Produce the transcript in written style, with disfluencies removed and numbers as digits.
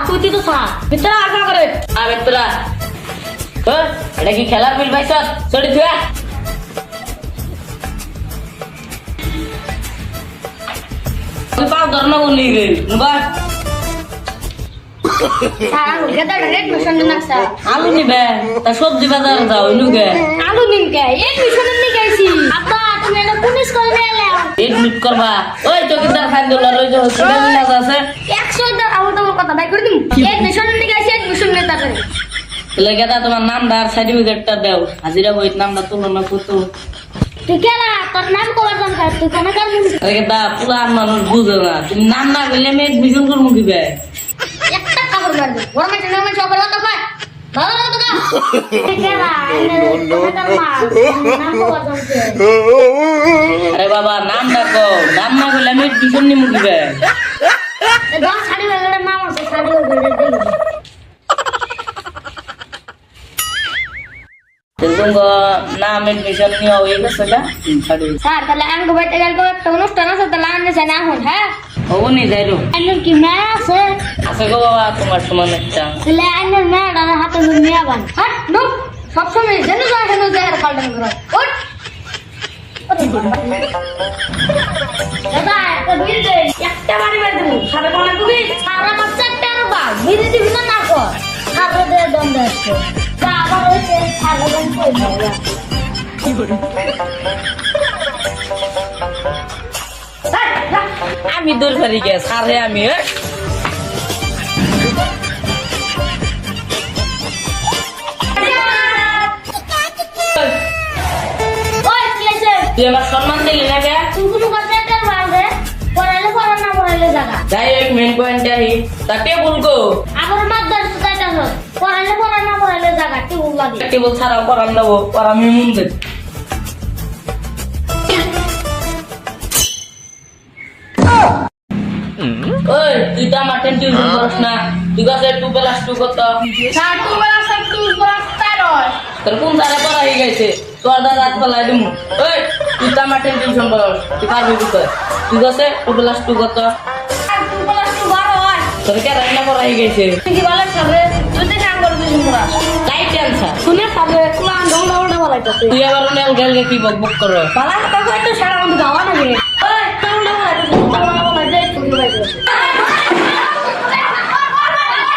তুই তো স্যার ভিতরে আগা করে তোরা এটা কি খেলার বিল পাইছ চড়ি থুয়া তুই পাও ধর্ম বলি রে নুবার স্যার গেদা ডাইরেক্ট মিশন না স্যার আলু নিবে তা সবজি বাজার যাও নুগে আলু নিমকে এক মিশন নি গাইছি আপা তুমি এটা পুলিশ করে এলাও এডমিট করবা ওই চকিদার খান দিল লই যে হসপিটাল নাজ আছে 100 টাকা আমার তোমার কথা বাই করে দিম এক মিশন নি গাইছি এক মিশন নেতা করে লেগে দা তোমার নামটা আর সার্টিফিকেটটা দাও হাজিরা বইত নামটা তুলনা করতো তুই কেনা তোর নাম কবার দরকার তুই কোন কাজ আরে দা পুরান মানুষ বুঝে না তুমি নাম না বললে আমি এডমিশন করবো কিবে একটা কাপড় মারবি বড় মেয়ে নামে সবার কথা কয় ভালো না তো কা কেনা নাম কবার দরকার আরে বাবা নাম ডাকো নাম না বললে আমি এডমিশন নিমু কিবে দশ সাড়ে বেলার নাম আছে সাড়ে বেলার দেখি তুমি নাম এডমিশন নিয়ে হয়ে গেছে না স্যার তাহলে আঙ্গ বাইতে গেল একটা অনুষ্ঠান আছে তাহলে আনলে চাই না এখন হ্যাঁ হবো নি যাইলো আন্নের কি মেয়ে আছে আছে গো বাবা তোমার সমান একটা তাহলে আন্নের মেয়েটা হাতে মেয়ে বান হাট নুক সবসময় যেন যায় হেন যায় আর পাল্টান করো ওঠ দাদা একটা বিল দে একটা বাড়ি বাড়ি দেবো সাড়ে কোনা তুমি সারা বাচ্চা একটা বা বিল দিবি না না কর সারা দে দন্ড আছে বাবা হইছে সারা দন্ড কই কি বলে আমি দূর ফেরি গে সারে আমি তুই আমার সম্মান দিলি না কে যাই এক মেন পয়েন্ট যাই তা টেবুল গো টেবুল ছাড়াও করান দেবো করা আমি মন দেব ওই তুই তো আমার টিউশন করস না তুই কাছে 2+2 কত তোর কোন তারা পড়া হয়ে গেছে তোর দাদা রাত পালাই দিমু ওই তুই তো আমার টিউশন করস তুই পারবি কোথায় তুই কাছে 2+2 কত তোর কে রান্না পড়া হয়ে গেছে লাইট আনছা তুই আবার নেল গেল কি বক বক করো সারা গাওয়া নাকি